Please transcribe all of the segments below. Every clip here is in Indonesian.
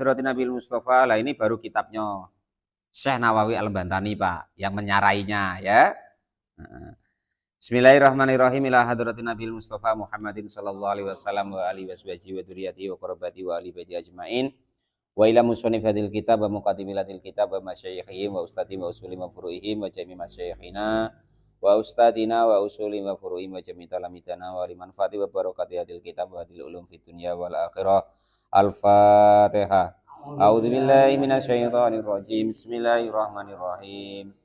Hadratin Nabil Mustafa. Lah ini baru kitabnya Syekh Nawawi Al-Bantani, Pak, yang menyarainya ya. Bismillahirrahmanirrahim. Ila hadratin Nabil Mustafa Muhammadin sallallahu alaihi wasallam wa alihi washabihi wa dzurriyyatihi wa qurabati wa ali baiti ajmain. Wa ila musannifil kitab wa muqaddimilatil kitab wa masyayikhihim wa ustadihim wa usuli wa furu'ihim wa jami' masyayikhina wa ustadina wa usuli wa furu'ihim wa jami' talamidana wa liman fati wa barakati hadil kitab wa hadil ulum fid dunya wal akhirah. Al-Fatihah. A'udzu billahi minasyaitonir rajim. Bismillahirrahmanirrahim.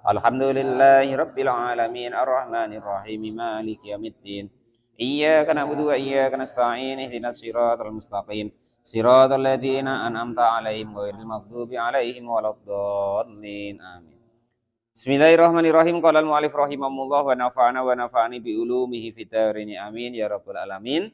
Alhamdulillahi rabbil alamin arrahmanir rahim maliki yaumiddin. Iyyaka na'budu wa iyyaka nasta'in ihdinas siratal mustaqim. Siratal ladzina an'amta 'alaihim ghairil maghdubi 'alaihim waladdallin. Amin. Bismillahirrahmanirrahim. Qala al-mu'allif rahimahullah wa nafa'ani bi ulumihi fid dharain. Amin ya rabbal alamin.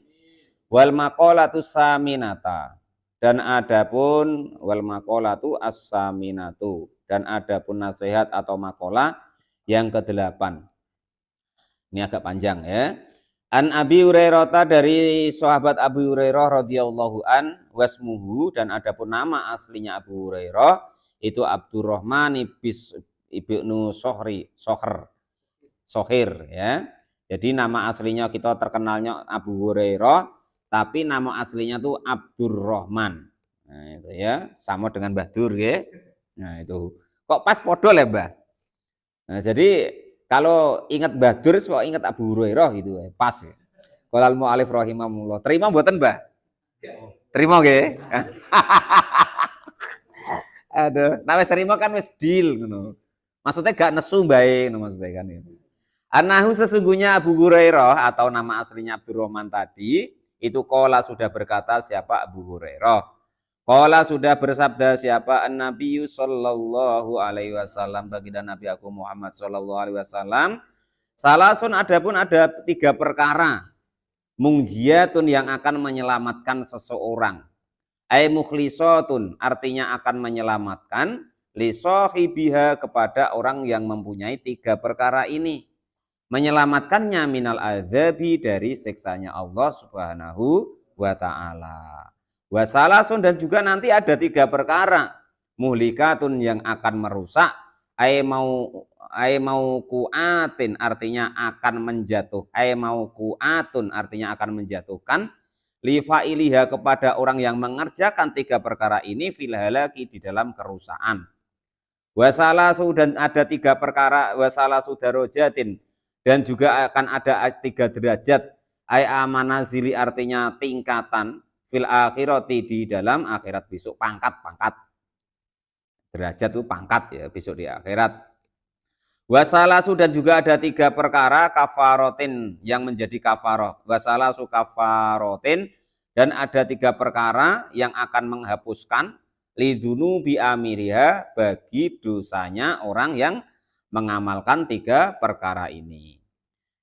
Wal maqalatu saminata. Dan adapun wal maqalatu as-saminatu. Dan adapun nasihat atau maqalah yang ke-8. Ini agak panjang ya. An Abi Hurairah, dari sahabat Abu Hurairah radhiyallahu an wasmuhu, dan adapun nama aslinya Abu Hurairah itu Abdurrahman ibnu Sohir ya. Jadi nama aslinya kita terkenalnya Abu Hurairah, tapi nama aslinya tuh Abdurrahman. Nah, itu ya, sama dengan Badur ya. Nah, itu kok pas podo ya, Mbah. Nah, jadi kalau ingat Badur, kok ingat Abu Hurairah gitu ya, pas ya. Qala al-mu'allif rahimahullah. Terima mboten, Mbah? Terima nggih? Aduh, nah wis terima kan wis deal ngono. Maksudnya gak nesu bae ngono maksudnya kan itu. Anahu, sesungguhnya Abu Hurairah atau nama aslinya Abdurrahman tadi itu qala sudah berkata siapa Abu Hurairah. Qala sudah bersabda siapa An-Nabi sallallahu alaihi wasallam, baginda Nabi aku Muhammad sallallahu alaihi wasallam. Salasun, adapun ada 3 perkara mungjiyatun yang akan menyelamatkan seseorang. Ai mukhlisatun, artinya akan menyelamatkan li sahibiha, kepada orang yang mempunyai 3 perkara ini. Menyelamatkannya minal azabi, dari siksanya Allah Subhanahu wa taala. Wasalasun, dan juga nanti ada 3 perkara muhlikatun, yang akan merusak. Ai mau kuatin, artinya akan menjatuh. Ai mau kuatun, artinya akan menjatuhkan. Lifailiha, kepada orang yang mengerjakan 3 perkara ini, fil halaki, di dalam kerusakan. Wasalasu, dan ada 3 perkara. Wasalasu darajatin, dan juga akan ada 3 derajat. Ai amanazili, artinya tingkatan. Fil akhirati, di dalam akhirat besok, pangkat. Derajat itu pangkat ya, besok di akhirat. Wasalasu, dan juga ada 3 perkara kafarotin, yang menjadi kafaroh. Wasalasu kafarotin, dan ada 3 perkara yang akan menghapuskan lidunubi amiriha, bagi dosanya orang yang mengamalkan 3 perkara ini.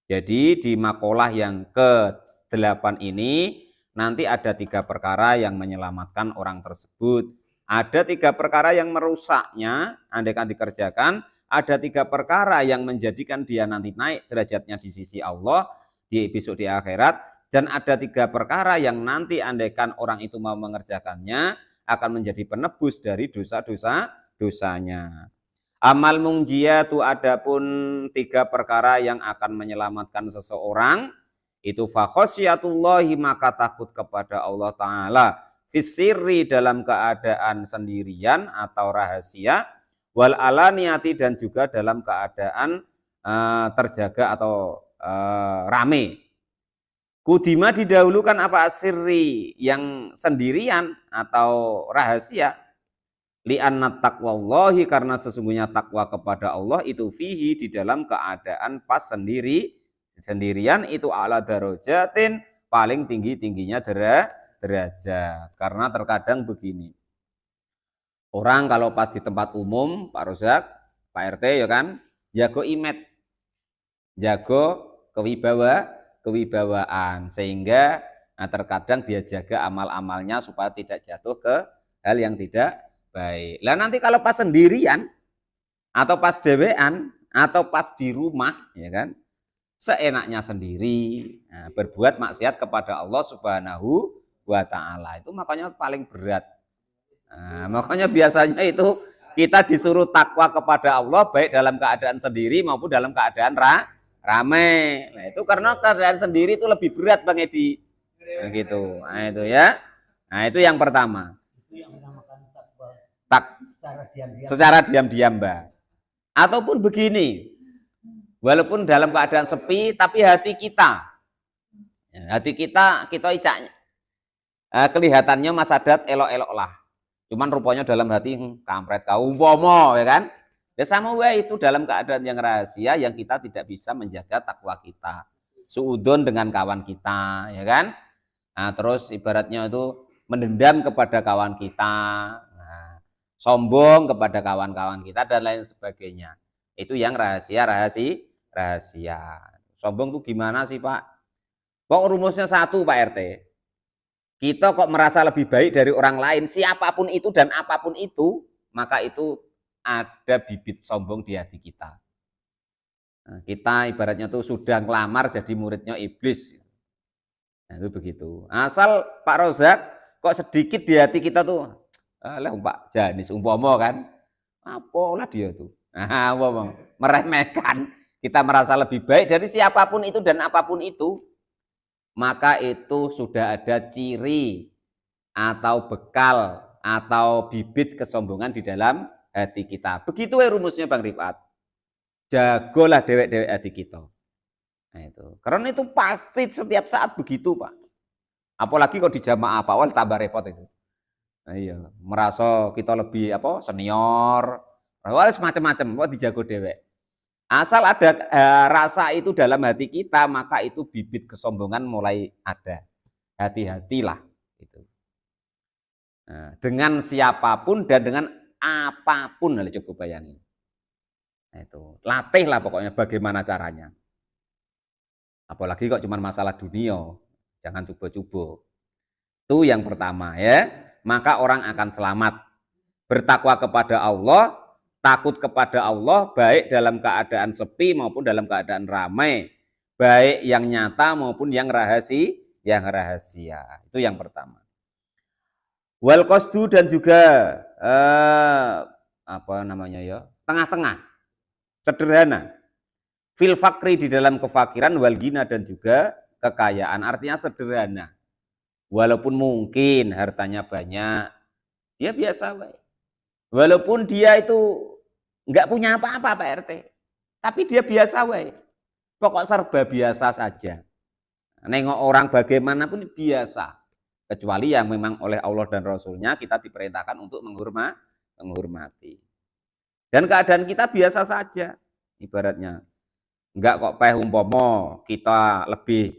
Jadi di maqalah yang ke-8 ini nanti ada 3 perkara yang menyelamatkan orang tersebut. Ada 3 perkara yang merusaknya andaikan dikerjakan. Ada 3 perkara yang menjadikan dia nanti naik derajatnya di sisi Allah di besok di akhirat. Dan ada 3 perkara yang nanti andaikan orang itu mau mengerjakannya akan menjadi penebus dari dosa-dosanya. Amal mungjiyatu, adapun 3 perkara yang akan menyelamatkan seseorang itu fakhosyatullahi, maka takut kepada Allah Ta'ala, fisirri, dalam keadaan sendirian atau rahasia, wal alaniyati, dan juga dalam keadaan terjaga atau rame. Kudima, didahulukan apa, sirri, yang sendirian atau rahasia. Li'anna taqwallahi, karena sesungguhnya takwa kepada Allah itu fihi, di dalam keadaan pas sendirian itu ala darajatin, paling tingginya derajat. Karena terkadang begini, orang kalau pas di tempat umum, Pak Rozak, Pak RT ya kan, jago imet, jago kewibawaan, sehingga terkadang dia jaga amal-amalnya supaya tidak jatuh ke hal yang tidak baik. Lah nanti kalau pas sendirian atau pas dewean atau pas di rumah ya kan, seenaknya sendiri, berbuat maksiat kepada Allah Subhanahu wa taala, itu makanya paling berat. Nah, makanya biasanya itu kita disuruh takwa kepada Allah baik dalam keadaan sendiri maupun dalam keadaan ramai. Nah, itu karena keadaan sendiri itu lebih berat Bang Edi. Nah, gitu. Nah, itu ya. Nah, itu yang pertama. Tak secara diam-diam, Mbak. Ataupun begini, walaupun dalam keadaan sepi tapi hati kita icaknya kelihatannya Mas Sadat elok-elok lah. Cuman rupanya dalam hati kampret kau umpama ya kan. Ya sama wae itu dalam keadaan yang rahasia yang kita tidak bisa menjaga takwa kita. Suudon dengan kawan kita ya kan. Nah, terus ibaratnya itu mendendam kepada kawan kita. Nah, sombong kepada kawan-kawan kita dan lain sebagainya. Itu yang rahasia. Sombong tuh gimana sih, Pak? Kok rumusnya satu, Pak RT. Kita kok merasa lebih baik dari orang lain, siapapun itu dan apapun itu, maka itu ada bibit sombong di hati kita. Nah, kita ibaratnya tuh sudah ngelamar jadi muridnya iblis. Nah, itu begitu. Asal Pak Rozak kok sedikit di hati kita tuh, lah Pak Janis umpama kan, apalah dia tuh. Nah, meremehkan. Kita merasa lebih baik dari siapapun itu dan apapun itu, maka itu sudah ada ciri atau bekal atau bibit kesombongan di dalam hati kita. Begitu ya rumusnya Bang Rifat. Jagolah dewek-dewek hati kita. Nah itu. Karena itu pasti setiap saat begitu, Pak. Apalagi kalau di jamaah awal tambah repot itu. Nah, iya, merasa kita lebih senior, semacam-macam, dijago dewek. Asal ada rasa itu dalam hati kita, maka itu bibit kesombongan mulai ada. Hati-hatilah. Gitu. Nah, dengan siapapun dan dengan apapun, coba bayangin. Nah, itu latihlah pokoknya bagaimana caranya. Apalagi kok cuma masalah dunia, jangan coba-coba. Itu yang pertama ya. Maka orang akan selamat. Bertakwa kepada Allah, takut kepada Allah baik dalam keadaan sepi maupun dalam keadaan ramai, baik yang nyata maupun yang rahasia. Itu yang pertama. Wal qasdu dan juga tengah-tengah, sederhana. Fil fakri di dalam kefakiran, wal gina dan juga kekayaan, artinya sederhana. Walaupun mungkin hartanya banyak, dia biasa baik. Walaupun dia itu nggak punya apa-apa Pak RT, tapi dia biasa wae. Pokok serba biasa saja. Nengok orang bagaimanapun biasa. Kecuali yang memang oleh Allah dan Rasulnya kita diperintahkan untuk menghormati. Dan keadaan kita biasa saja. Ibaratnya. Enggak kok umpama kita lebih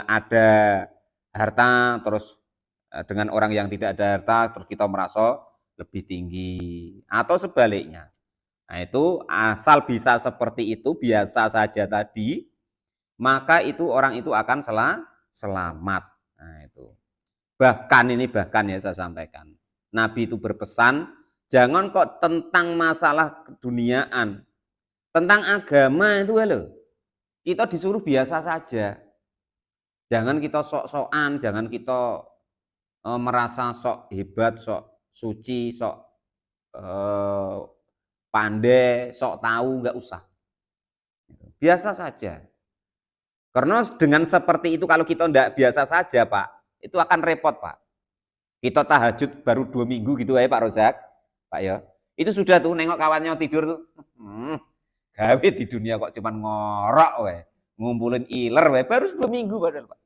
ada harta terus dengan orang yang tidak ada harta terus kita merasa lebih tinggi atau sebaliknya. Nah itu asal bisa seperti itu biasa saja tadi, maka itu orang itu akan selamat. Nah itu. Bahkan ya saya sampaikan. Nabi itu berpesan, jangan kok tentang masalah keduniaan, tentang agama itu loh. Kita disuruh biasa saja. Jangan kita sok-sokan, jangan kita merasa sok hebat, sok suci, sok pandai, sok tahu, nggak usah. Biasa saja. Karena dengan seperti itu kalau kita tidak biasa saja Pak, itu akan repot Pak. Kita tahajud baru 2 minggu gitu ya Pak Rozak, Pak ya. Itu sudah tuh nengok kawannya tidur tuh, gawe di dunia kok cuman ngorok we, ngumpulin iler we, baru 2 minggu padahal Pak.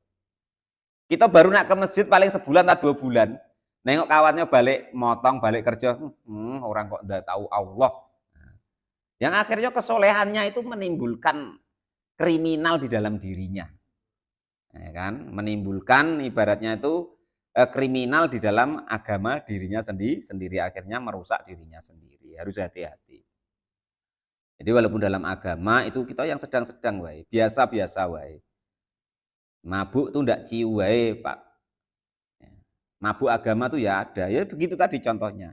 Kita baru nak ke masjid paling sebulan atau 2 bulan. Nengok kawannya balik motong, balik kerja, orang kok enggak tahu Allah. Yang akhirnya kesolehannya itu menimbulkan kriminal di dalam dirinya. Ya kan? Menimbulkan ibaratnya itu kriminal di dalam agama dirinya sendiri akhirnya merusak dirinya sendiri. Harus hati-hati. Jadi walaupun dalam agama itu kita yang sedang-sedang wae, biasa-biasa wae. Mabuk tuh ndak ciu wae, Pak. Mabuk agama tuh ya ada. Ya begitu tadi contohnya.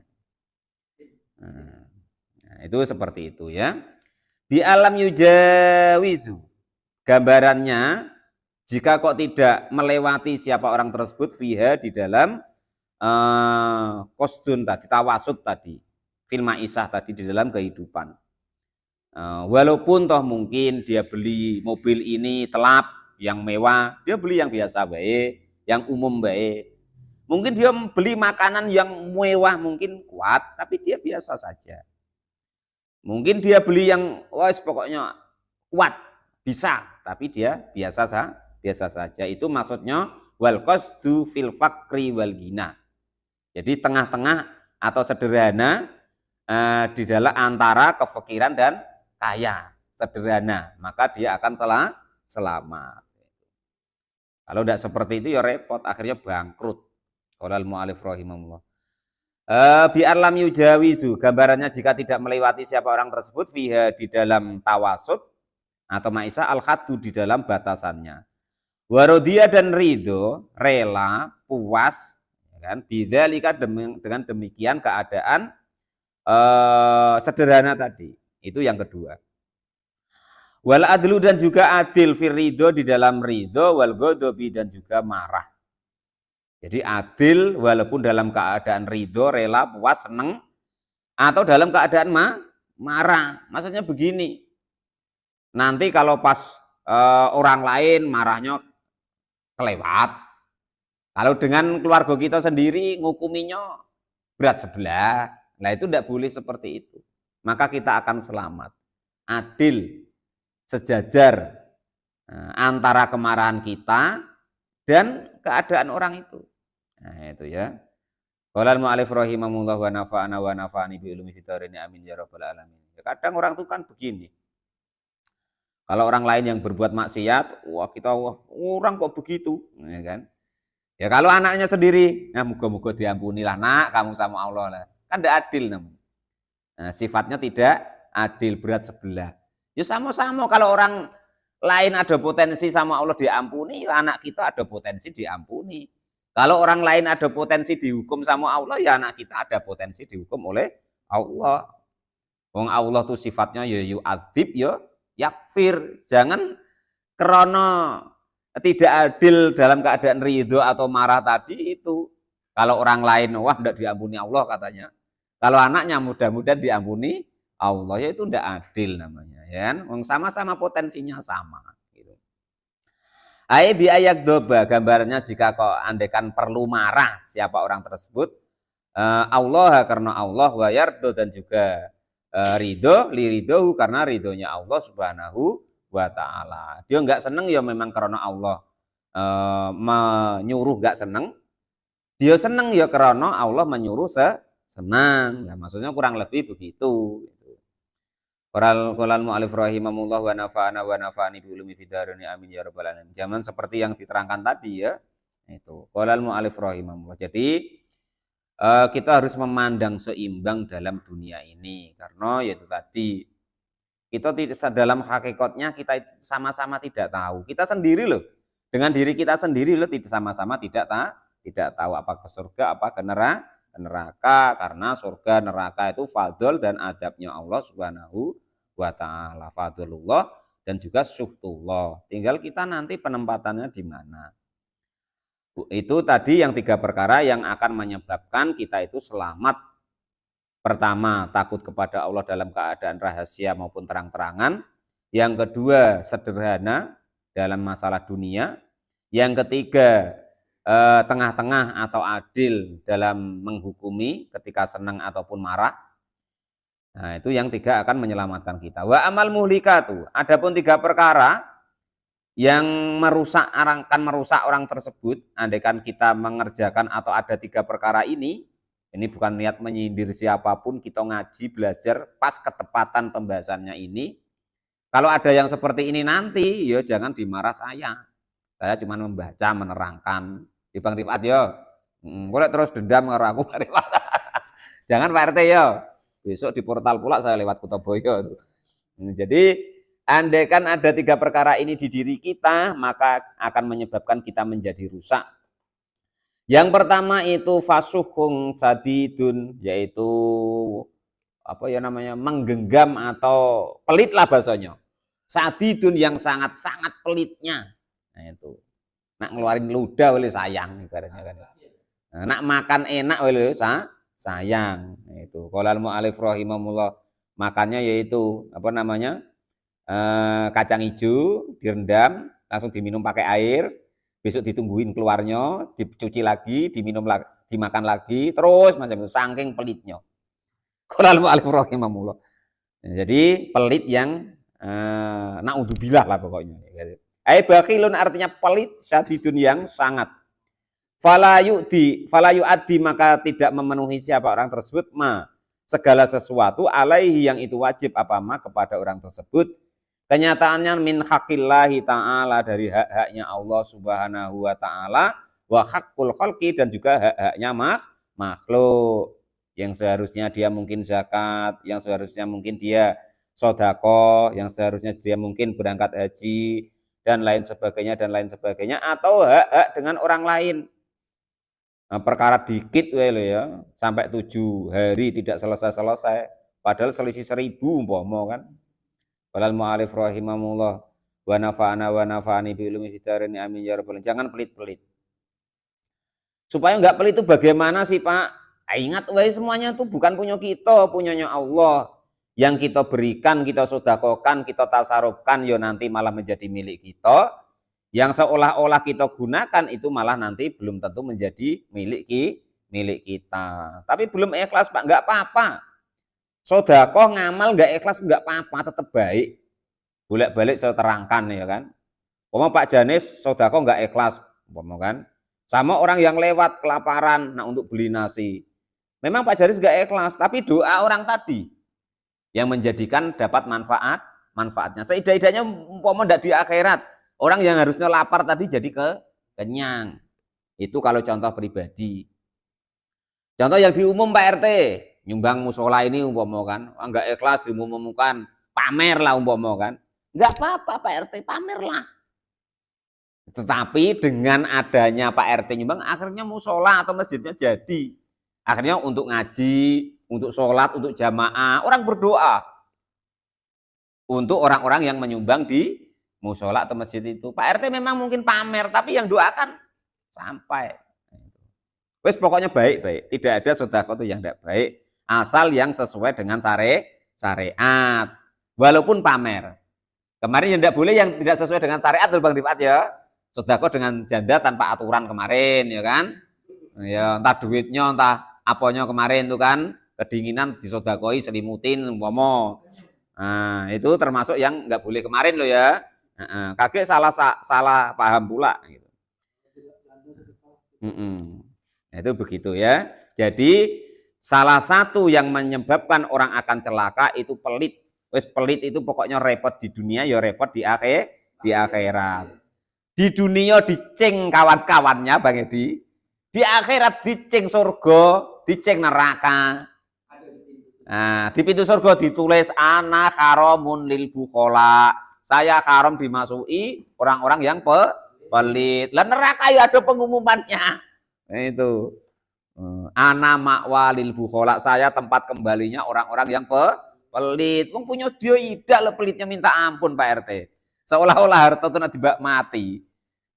Nah, itu seperti itu ya. Bi alam yujawizu. Gambarannya jika kok tidak melewati siapa orang tersebut fiha di dalam kosdun tadi, tawasud tadi, fil maisah tadi di dalam kehidupan. Walaupun toh mungkin dia beli mobil ini telap yang mewah, dia beli yang biasa baik, yang umum baik. Mungkin dia beli makanan yang mewah, mungkin kuat, tapi dia biasa saja. Mungkin dia beli yang pokoknya kuat, bisa, tapi dia biasa saja. Itu maksudnya wal qasdu fil fakri wal ghina. Jadi tengah-tengah atau sederhana di dalam antara kefakiran dan kaya, sederhana, maka dia akan selamat. Kalau tidak seperti itu ya repot, akhirnya bangkrut. Qaulal mu'alif rahimahullah. Biar lam yujawizu, gambarannya jika tidak melewati siapa orang tersebut fiha di dalam tawasud atau maisah al-haddu di dalam batasannya. Warodia dan ridho, rela, puas, kan? Bidzalika dengan demikian keadaan sederhana tadi. Itu yang kedua. Wal adlu dan juga adil fir ridho di dalam ridho, wal godobi dan juga marah. Jadi adil walaupun dalam keadaan ridho, rela, puas, seneng, atau dalam keadaan marah. Maksudnya begini, nanti kalau pas orang lain marahnya kelewat, kalau dengan keluarga kita sendiri ngukuminya berat sebelah, nah itu tidak boleh seperti itu. Maka kita akan selamat. Adil, sejajar antara kemarahan kita dan keadaan orang itu. Nah itu ya. Qala al-mu'alif rahimahullah wa nafa'ana wa nafa'ani bi ulumi fitarini amin ya rabbal alamin. Ya, kadang orang itu kan begini. Kalau orang lain yang berbuat maksiat, wah orang kok begitu, ya kan? Ya kalau anaknya sendiri, nah moga-moga diampunilah nak kamu sama Allah lah. Kan tidak adil namanya. Nah, sifatnya tidak adil, berat sebelah. Ya sama-sama kalau orang lain ada potensi sama Allah diampuni, ya anak kita ada potensi diampuni. Kalau orang lain ada potensi dihukum sama Allah, ya anak kita ada potensi dihukum oleh Allah. Wong Allah tuh sifatnya ya yu'adzib ya yakfir. Jangan karena tidak adil dalam keadaan ridho atau marah tadi itu. Kalau orang lain wah tidak diampuni Allah katanya. Kalau anaknya mudah-mudahan diampuni Allah, ya itu tidak adil namanya, ya kan? Sama-sama potensinya sama. Ai bi ayak doba, gambarnya jika kau andekan perlu marah siapa orang tersebut, Allah karena Allah, wa yardo dan juga ridho, liridho karena ridhonya Allah subhanahu wa ta'ala. Dia enggak seneng ya memang karena Allah menyuruh enggak seneng. Dia seneng ya karena Allah menyuruh senang. Nah, maksudnya kurang lebih begitu. Qolal mu'alif rahimahullah wa nafa'ani bi ulumi fidaruni amin ya rabbal alamin. Zaman seperti yang diterangkan tadi ya. Itu. Qolal mu'alif rahimahullah. Jadi kita harus memandang seimbang dalam dunia ini karena yaitu tadi kita tidak dalam hakikatnya kita sama-sama tidak tahu. Kita sendiri loh. Dengan diri kita sendiri loh tidak sama-sama tidak tahu apa ke surga apa ke neraka karena surga neraka itu fadl dan adabnya Allah subhanahu wa ta'ala, fadlullah dan juga suhtullah. Tinggal kita nanti penempatannya di mana. Itu tadi yang 3 perkara yang akan menyebabkan kita itu selamat. Pertama, takut kepada Allah dalam keadaan rahasia maupun terang-terangan. Yang kedua, sederhana dalam masalah dunia. Yang ketiga, tengah-tengah atau adil dalam menghukumi ketika senang ataupun marah. Nah, itu yang 3 akan menyelamatkan kita. Wa amal muhlikatu, adapun 3 perkara yang akan merusak orang tersebut, andaikan kita mengerjakan atau ada 3 perkara ini bukan niat menyindir siapapun, kita ngaji, belajar, pas ketepatan pembahasannya ini. Kalau ada yang seperti ini nanti, ya jangan dimarah saya. Saya cuma membaca, menerangkan. Di Bang Rifat ya, boleh terus dendam karo aku Pak Rifat. Jangan Pak RT ya. Besok di portal pula saya lewat Kutoboyo. Jadi andaikan ada 3 perkara ini di diri kita, maka akan menyebabkan kita menjadi rusak. Yang pertama itu fasuhung sadidun, yaitu menggenggam atau pelit lah bahasanya. Sadidun yang sangat-sangat pelitnya. Nah itu. Nak ngeluarin ludah oleh sayang ibaratnya kan. Nah, nak makan enak wae sayang. Itu. Qala al-mu'allif rahimahullah. Makannya yaitu apa namanya? Kacang hijau direndam, langsung diminum pakai air. Besok ditungguin keluarnya, dicuci lagi, diminum lagi, dimakan lagi, terus macam itu saking pelitnya. Qala al-mu'allif rahimahullah. Jadi pelit yang naudzubillah lah pokoknya. Ai bakhilun artinya pelit syadidun yang sangat. Fala yu'addi maka tidak memenuhi siapa orang tersebut segala sesuatu alaihi yang itu wajib apa kepada orang tersebut. Kenyataannya min haqillahi ta'ala dari hak-haknya Allah subhanahu wa ta'ala wa haqqul khalqi dan juga hak-haknya makhluk yang seharusnya dia mungkin zakat, yang seharusnya mungkin dia sodako, yang seharusnya dia mungkin berangkat haji dan lain sebagainya atau hak-hak dengan orang lain. Nah, perkara dikit lo ya sampai 7 hari tidak selesai padahal selisih 1000 umpama kan. Walal mu'alif rahimahullah wa nafa'ani bi ilmi hidarini amin ya rabbal. Jangan pelit-pelit. Supaya enggak pelit itu bagaimana sih, Pak? Ingat semuanya itu bukan punya kita, punyanya Allah. Yang kita berikan, kita sedekahkan, kita tasarufkan ya nanti malah menjadi milik kita. Yang seolah-olah kita gunakan itu malah nanti belum tentu menjadi milik kita. Tapi belum ikhlas, Pak, enggak apa-apa. Sedekah ngamal enggak ikhlas enggak apa-apa, tetap baik. Bolak-balik saya terangkan ya kan. Pak Janis sedekah enggak ikhlas, kan. Sama orang yang lewat kelaparan untuk beli nasi. Memang Pak Janis enggak ikhlas, tapi doa orang tadi yang menjadikan dapat manfaatnya. Seidah-idahnya umpama enggak di akhirat. Orang yang harusnya lapar tadi jadi kenyang. Itu kalau contoh pribadi. Contoh yang diumum Pak RT, nyumbang musola ini umpama kan, enggak ikhlas diumumkan, pamer lah umpama kan. Enggak apa-apa Pak RT, pamer lah. Tetapi dengan adanya Pak RT nyumbang, akhirnya musola atau masjidnya jadi. Akhirnya untuk ngaji, untuk sholat, untuk jamaah, orang berdoa. Untuk orang-orang yang menyumbang di musola atau masjid itu. Pak RT memang mungkin pamer, tapi yang doakan sampai. Wes pokoknya baik-baik. Tidak ada sedekah itu yang tidak baik. Asal yang sesuai dengan syariat. Walaupun pamer. Kemarin yang tidak boleh yang tidak sesuai dengan syariat tuh Bang Rifat ya. Sedekah dengan janda tanpa aturan kemarin ya kan. Ya entah duitnya entah apanya kemarin tuh kan. Kedinginan disedekahi selimutin umpama. Nah, itu termasuk yang nggak boleh kemarin loh ya. Kakek salah paham pula gitu. Nah, itu begitu ya. Jadi salah satu yang menyebabkan orang akan celaka itu pelit. Wes pelit itu pokoknya repot di dunia ya repot di akhirat. Di dunia diceng kawan-kawannya Bang Edi. Di akhirat diceng surga, diceng neraka. Nah, di pintu surga ditulis ana haramun lil bukhola. Saya haram dimasuki orang-orang yang pelit. Lah neraka ya ada pengumumannya. Nah, itu. Ana ma'wa lil bukhola. Saya tempat kembalinya orang-orang yang pelit. Wong punya dia idak le pelitnya minta ampun Pak RT. Seolah-olah harta itu nanti mati.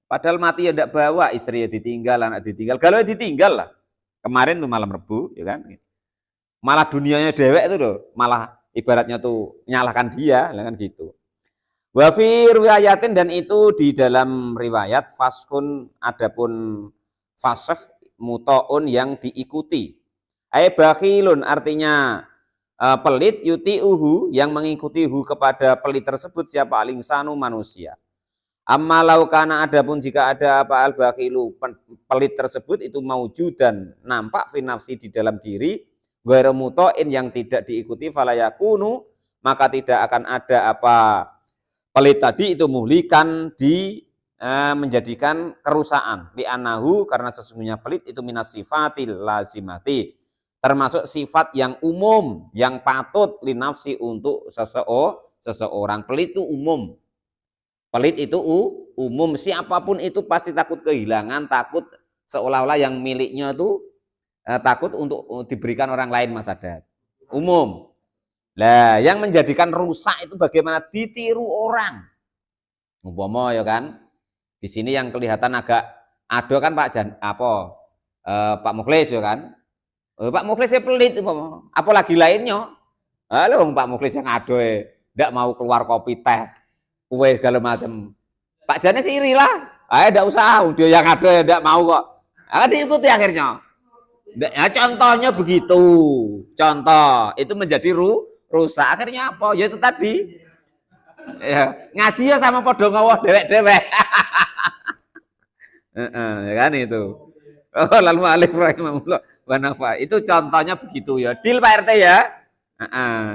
Padahal mati ya tidak bawa, istri ya ditinggal, anak ditinggal. Kalau ditinggal lah. Kemarin tuh malam Rebu, ya kan? Malah dunianya dewek itu loh, malah ibaratnya tuh menyalahkan dia, kan gitu. Wa fi riwayatin dan itu di dalam riwayat faskun adapun fasakh mutaun yang diikuti. Ai bakhilun artinya pelit yuti'uhu yang mengikuti kepada pelit tersebut siapa al-insanu manusia. Amma laukana adapun jika ada apa al-bakhilu pelit tersebut itu maujudan nampak fi nafsi di dalam diri ghairu mutoin yang tidak diikuti falayakunu maka tidak akan ada apa pelit tadi itu muhlikan menjadikan kerusakan li'annahu karena sesungguhnya pelit itu minas sifatil lazimati termasuk sifat yang umum yang patut linafsi untuk seseorang. Pelit itu umum. Pelit itu umum, siapapun itu pasti takut kehilangan, takut seolah-olah yang miliknya itu takut untuk diberikan orang lain Mas Adat. Umum. Lah, yang menjadikan rusak itu bagaimana ditiru orang. Umpama ya kan. Di sini yang kelihatan agak ado kan Pak Pak Mukhlis ya kan. Pak Mukhlis pelit apalagi lainnya. Halo Pak Mukhlis yang adoe ndak mau keluar kopi teh, kue segala macam. Pak Janes iri lah. Ayo ndak usah, dia yang adoe ndak mau kok. Nah, diikuti akhirnya. Ya, contohnya begitu. Contoh itu menjadi rusak. Akhirnya apa? Ya itu tadi. Ya, ngaji ya sama podo ngawah dewek-dewek. Ya kan itu. Oh, lalu alif rahimahullah wa nafa. Itu contohnya begitu ya. Deal Pak RT ya.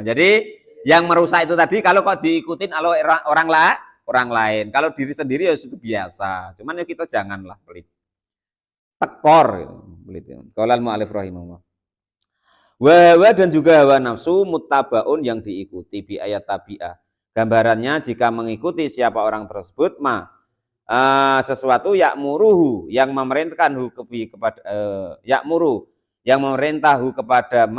Jadi yang merusak itu tadi kalau kok diikutin kalau orang lain. Kalau diri sendiri ya itu biasa. Cuman ya kita janganlah pelit. Tekor gitu. Pelit. Qala al-mu'allif rahimahullah. Wa dan juga hawa nafsu muttabaun yang diikuti bi ayat tabi'ah. Gambarannya jika mengikuti siapa orang tersebut sesuatu yakmuruhu yang memerintahkan kepada yakmuru yang memerintahhu kepada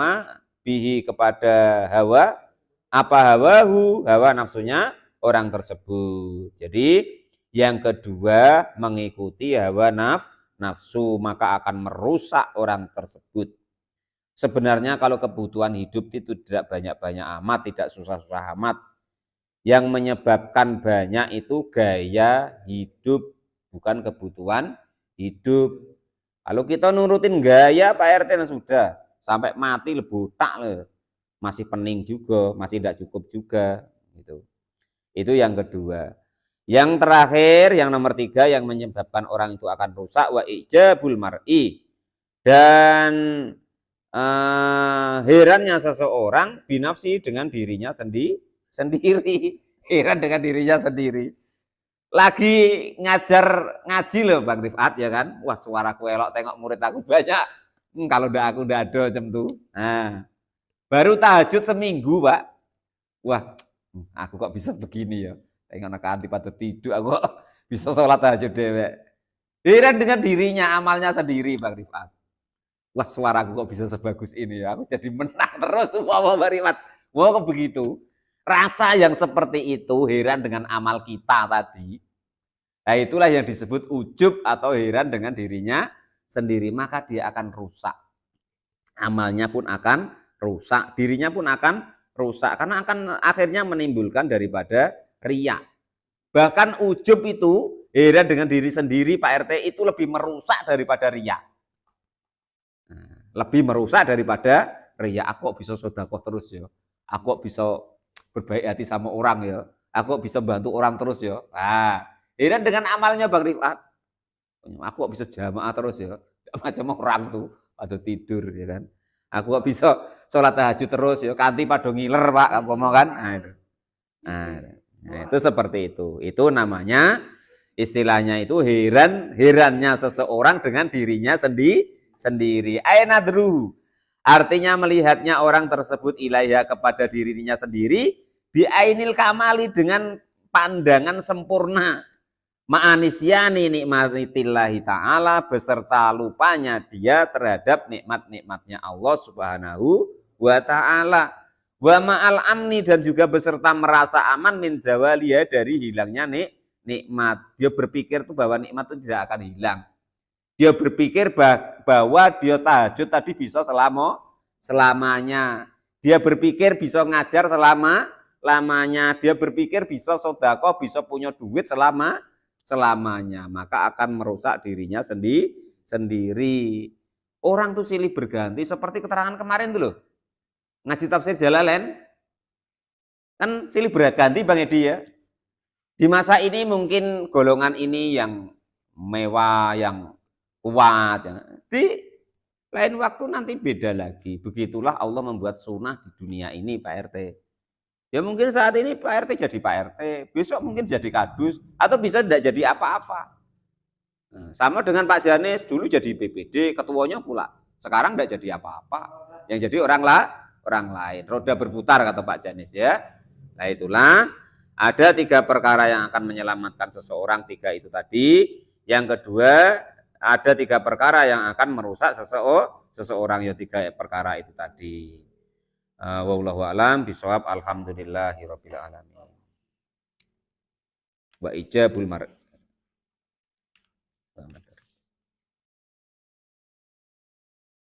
bihi kepada hawa apa hawa nafsunya orang tersebut. Jadi yang kedua mengikuti hawa nafsu maka akan merusak orang tersebut. Sebenarnya kalau kebutuhan hidup itu tidak banyak-banyak amat, tidak susah-susah amat. Yang menyebabkan banyak itu gaya hidup, bukan kebutuhan hidup. Kalau kita nurutin gaya Pak RT sudah sampai mati lebutak loh, masih pening juga, masih tidak cukup juga. Itu yang kedua. Yang terakhir, yang nomor 3 yang menyebabkan orang itu akan rusak wa ijabul mar'i dan herannya seseorang binafsi dengan dirinya sendiri. Heran dengan dirinya sendiri. Lagi ngaji loh Bang Rifat ya kan. Wah suaraku elok, tengok murid aku banyak. Kalau aku udah ada jam tuh. Nah, baru tahajud seminggu Pak. Wah aku kok bisa begini ya. Tengok anak anti patut tidur aku kok bisa sholat tahajud dewek. Heran dengan dirinya, amalnya sendiri Bang Rifat. Wah suaraku kok bisa sebagus ini ya. Aku jadi menang terus Bang Rifat. Wah kok begitu. Rasa yang seperti itu heran dengan amal kita tadi. Nah itulah yang disebut ujub atau heran dengan dirinya sendiri. Maka dia akan rusak. Amalnya pun akan rusak. Dirinya pun akan rusak. Karena akan akhirnya menimbulkan daripada riya. Bahkan ujub itu heran dengan diri sendiri Pak RT itu lebih merusak daripada riya. Lebih merusak daripada riya. Aku kok bisa sedekah terus ya. Aku kok bisa berbaik hati sama orang ya. Aku kok bisa bantu orang terus ya. Nah, heran dengan amalnya Bang Rifat. Aku kok bisa jamaah terus ya. Macam orang tuh pada tidur ya kan. Aku kok bisa sholat tahajud terus ya. Kanti pada ngiler Pak, ngomong kan. Nah, itu seperti itu. Itu namanya istilahnya itu herannya seseorang dengan dirinya sendiri. Ainadru. Artinya melihatnya orang tersebut ilaiha kepada dirinya sendiri biainil kamali dengan pandangan sempurna. Ma'anisyani nikmatillahi ta'ala beserta lupanya dia terhadap nikmat-nikmatnya Allah subhanahu wa ta'ala. Wa ma'al amni dan juga beserta merasa aman min zawaliya dari hilangnya nikmat. Dia berpikir tuh bahwa nikmat itu tidak akan hilang. Dia berpikir bahwa dia tahajud tadi bisa selamanya. Dia berpikir bisa ngajar selamanya. Dia berpikir bisa sedekah, bisa punya duit selamanya. Maka akan merusak dirinya sendiri. Orang tuh silih berganti seperti keterangan kemarin tuh loh. Ngaji tafsir Jalalain. Kan silih berganti Bang Edi ya. Di masa ini mungkin golongan ini yang mewah, yang kuat. Di lain waktu nanti beda lagi. Begitulah Allah membuat sunnah di dunia ini Pak RT. Ya mungkin saat ini Pak RT jadi Pak RT, besok mungkin jadi kadus, atau bisa tidak jadi apa-apa. Nah, sama dengan Pak Janes, dulu jadi BPD, ketuanya pula. Sekarang tidak jadi apa-apa. Yang jadi orang lain. Roda berputar kata Pak Janes ya. Nah itulah ada 3 perkara yang akan menyelamatkan seseorang, 3 itu tadi. Yang kedua ada 3 perkara yang akan merusak seseorang ya 3 perkara itu tadi. Wallahu a'lam bishawab. Alhamdulillahirabbil alamin. Wa ijabul mar